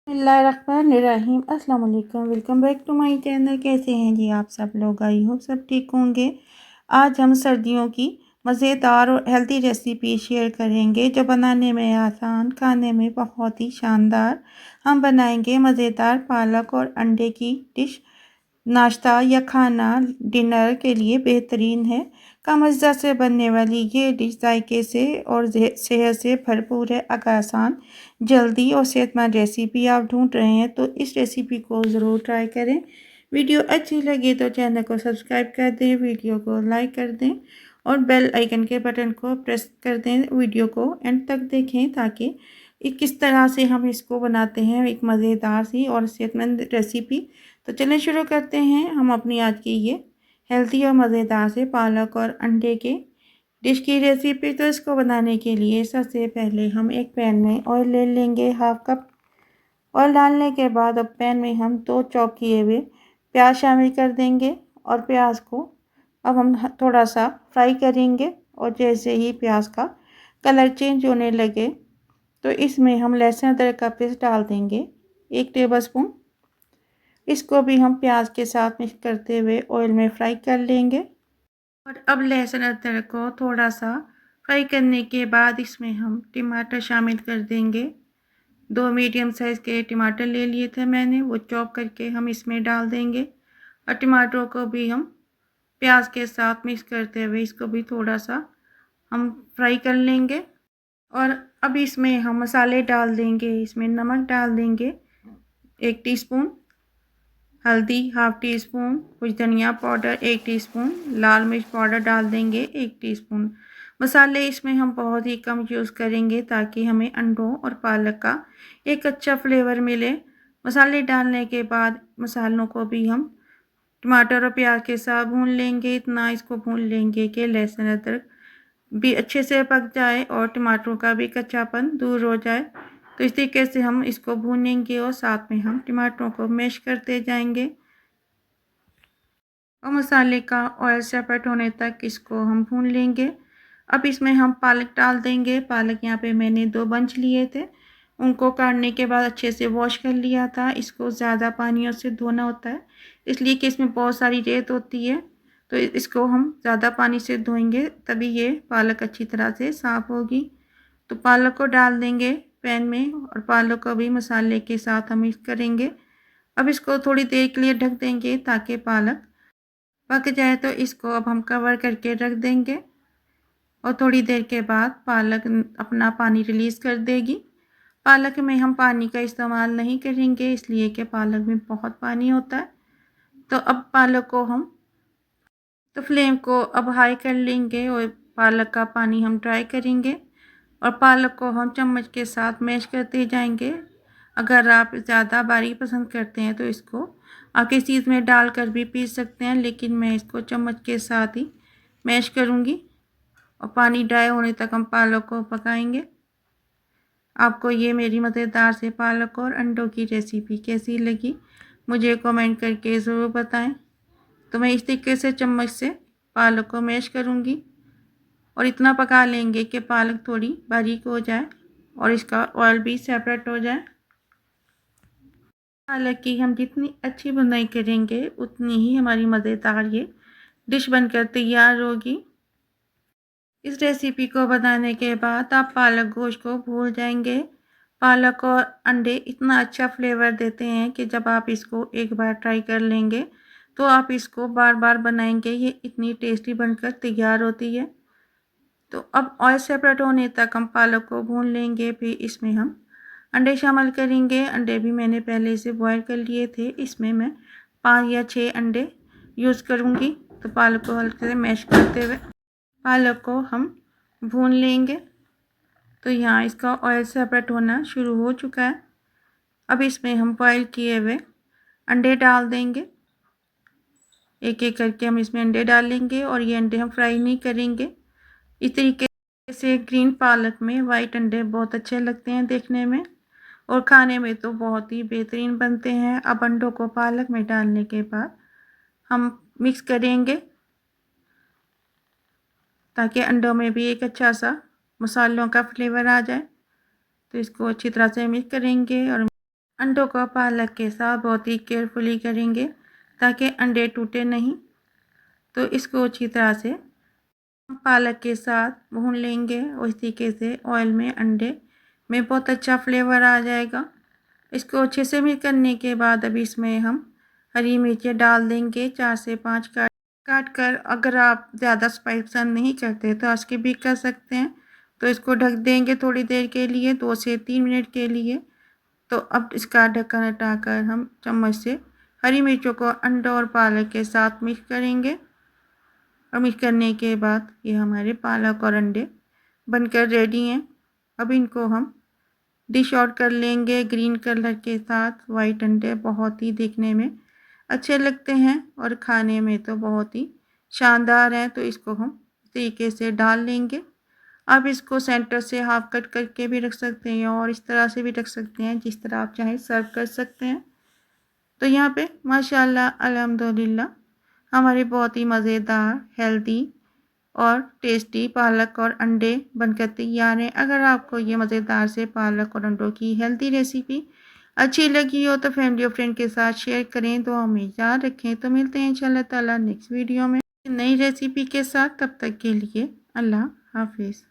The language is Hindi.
बिस्मिल्लाहिर्रहमानिर्रहीम। अस्सलाम वालेकुम, welcome back to my channel. कैसे हैं जी आप सब लोग? आई होप सब ठीक होंगे। आज हम सर्दियों की मज़ेदार और हेल्दी रेसिपी शेयर करेंगे जो बनाने में आसान, खाने में बहुत ही शानदार। हम बनाएंगे मज़ेदार पालक और अंडे की डिश। नाश्ता या खाना डिनर के लिए बेहतरीन है। कम अज़्ज़ा से बनने वाली ये डिश जायके से और सेहत से भरपूर है। अगर आसान, जल्दी और सेहतमंद रेसिपी आप ढूंढ रहे हैं तो इस रेसिपी को ज़रूर ट्राई करें। वीडियो अच्छी लगे तो चैनल को सब्सक्राइब कर दें, वीडियो को लाइक कर दें और बेल आइकन के बटन को प्रेस कर दें। वीडियो को एंड तक देखें ताकि किस तरह से हम इसको बनाते हैं, एक मज़ेदार सी और सेहतमंद रेसिपी। तो चलिए शुरू करते हैं हम अपनी आज की ये हेल्दी और मज़ेदार से पालक और अंडे के डिश की रेसिपी। तो इसको बनाने के लिए सबसे पहले हम एक पैन में ऑयल ले लेंगे, हाफ कप। ऑयल डालने के बाद अब पैन में हम 2 चॉप किए हुए प्याज शामिल कर देंगे और प्याज को अब हम थोड़ा सा फ्राई करेंगे। और जैसे ही प्याज का कलर चेंज होने लगे तो इसमें हम लहसुन अदरक का पेस्ट डाल देंगे, 1 टेबलस्पून। इसको भी हम प्याज के साथ मिक्स करते हुए ऑयल में फ्राई कर लेंगे। और अब लहसुन अदरक को थोड़ा सा फ्राई करने के बाद इसमें हम टमाटर शामिल कर देंगे। 2 मीडियम साइज़ के टमाटर ले लिए थे मैंने, वो चॉप करके हम इसमें डाल देंगे। और टमाटरों को भी हम प्याज के साथ मिक्स करते हुए इसको भी थोड़ा सा हम फ्राई कर लेंगे। और अब इसमें हम मसाले डाल देंगे। इसमें नमक डाल देंगे 1 टीस्पून, हल्दी हाफ टी स्पून, कुछ धनिया पाउडर 1 टीस्पून, लाल मिर्च पाउडर डाल देंगे 1 टीस्पून। मसाले इसमें हम बहुत ही कम यूज़ करेंगे ताकि हमें अंडों और पालक का एक अच्छा फ्लेवर मिले। मसाले डालने के बाद मसालों को भी हम टमाटर और प्याज के साथ भून लेंगे। इतना इसको भून लेंगे कि लहसुन अदरक भी अच्छे से पक जाए और टमाटरों का भी कच्चापन दूर हो जाए। तो इस तरीके से हम इसको भूनेंगे और साथ में हम टमाटरों को मैश करते जाएंगे और मसाले का ऑयल सेपरेट होने तक इसको हम भून लेंगे। अब इसमें हम पालक डाल देंगे। पालक यहाँ पे मैंने 2 बंच लिए थे, उनको काटने के बाद अच्छे से वॉश कर लिया था। इसको ज़्यादा पानियों से धोना होता है इसलिए कि इसमें बहुत सारी रेत होती है, तो इसको हम ज़्यादा पानी से धोएंगे तभी ये पालक अच्छी तरह से साफ़ होगी। तो पालक को डाल देंगे पैन में और पालक को भी मसाले के साथ हम मिक्स करेंगे। अब इसको थोड़ी देर के लिए ढक देंगे ताकि पालक पक जाए। तो इसको अब हम कवर करके रख देंगे और थोड़ी देर के बाद पालक अपना पानी रिलीज़ कर देगी। पालक में हम पानी का इस्तेमाल नहीं करेंगे इसलिए कि पालक में बहुत पानी होता है। तो अब पालक को हम फ्लेम को अब हाई कर लेंगे और पालक का पानी हम ड्राई करेंगे और पालक को हम चम्मच के साथ मैश करते जाएंगे। अगर आप ज़्यादा बारीक पसंद करते हैं तो इसको आप किसी चीज़ में डालकर भी पीस सकते हैं, लेकिन मैं इसको चम्मच के साथ ही मैश करूँगी और पानी ड्राई होने तक हम पालक को पकाएंगे। आपको ये मेरी मज़ेदार से पालक और अंडों की रेसिपी कैसी लगी मुझे कमेंट करके ज़रूर बताएं। तो मैं इस तरीके से चम्मच से पालक को मैश करूँगी और इतना पका लेंगे कि पालक थोड़ी बारीक हो जाए और इसका ऑयल भी सेपरेट हो जाए। पालक की हम जितनी अच्छी बुनाई करेंगे उतनी ही हमारी मज़ेदार ये डिश बनकर तैयार होगी। इस रेसिपी को बनाने के बाद आप पालक गोश्त को भूल जाएंगे। पालक और अंडे इतना अच्छा फ्लेवर देते हैं कि जब आप इसको एक बार ट्राई कर लेंगे तो आप इसको बार बार बनाएंगे, ये इतनी टेस्टी बनकर तैयार होती है। तो अब ऑयल सेपरेट होने तक हम पालक को भून लेंगे। फिर इसमें हम अंडे शामिल करेंगे। अंडे भी मैंने पहले से बॉयल कर लिए थे। इसमें मैं 5 या 6 अंडे यूज़ करूँगी। तो पालक को हल्के से मैश करते हुए पालक को हम भून लेंगे। तो यहाँ इसका ऑयल सेपरेट होना शुरू हो चुका है। अब इसमें हम बॉयल किए हुए अंडे डाल देंगे। एक एक करके हम इसमें अंडे डालेंगे और ये अंडे हम फ्राई नहीं करेंगे। इस तरीके से ग्रीन पालक में वाइट अंडे बहुत अच्छे लगते हैं देखने में और खाने में तो बहुत ही बेहतरीन बनते हैं। अब अंडों को पालक में डालने के बाद हम मिक्स करेंगे ताकि अंडों में भी एक अच्छा सा मसालों का फ्लेवर आ जाए। तो इसको अच्छी तरह से मिक्स करेंगे और अंडों को पालक के साथ बहुत ही केयरफुली करेंगे ताकि अंडे टूटे नहीं। तो इसको अच्छी तरह से पालक के साथ भून लेंगे और इस तरीके से ऑयल में अंडे में बहुत अच्छा फ्लेवर आ जाएगा। इसको अच्छे से मिक्स करने के बाद अभी इसमें हम हरी मिर्चें डाल देंगे 4 से 5 काट कर। अगर आप ज़्यादा स्पाइस पसंद नहीं करते तो स्किप भी कर सकते हैं। तो इसको ढक देंगे थोड़ी देर के लिए, 2 से 3 मिनट के लिए। तो अब इसका ढक्कन हटाकर हम चम्मच से हरी मिर्चों को अंडों और पालक के साथ मिक्स करेंगे। और मिक्स करने के बाद ये हमारे पालक और अंडे बनकर रेडी हैं। अब इनको हम डिश आउट कर लेंगे ग्रीन कलर के साथ। वाइट अंडे बहुत ही देखने में अच्छे लगते हैं और खाने में तो बहुत ही शानदार हैं। तो इसको हम इस तरीके से डाल लेंगे। आप इसको सेंटर से हाफ कट करके भी रख सकते हैं और इस तरह से भी रख सकते हैं, जिस तरह आप चाहें सर्व कर सकते हैं। तो यहाँ पे माशाल्लाह अल्हम्दुलिल्लाह हमारे बहुत ही मज़ेदार, हेल्दी और टेस्टी पालक और अंडे बनकर तैयार हैं। अगर आपको ये मज़ेदार से पालक और अंडों की हेल्दी रेसिपी अच्छी लगी हो तो फैमिली और फ्रेंड के साथ शेयर करें। तो हमें याद रखें। तो मिलते हैं इंशाल्लाह ताला नेक्स्ट वीडियो में नई रेसिपी के साथ। तब तक के लिए अल्लाह हाफिज़।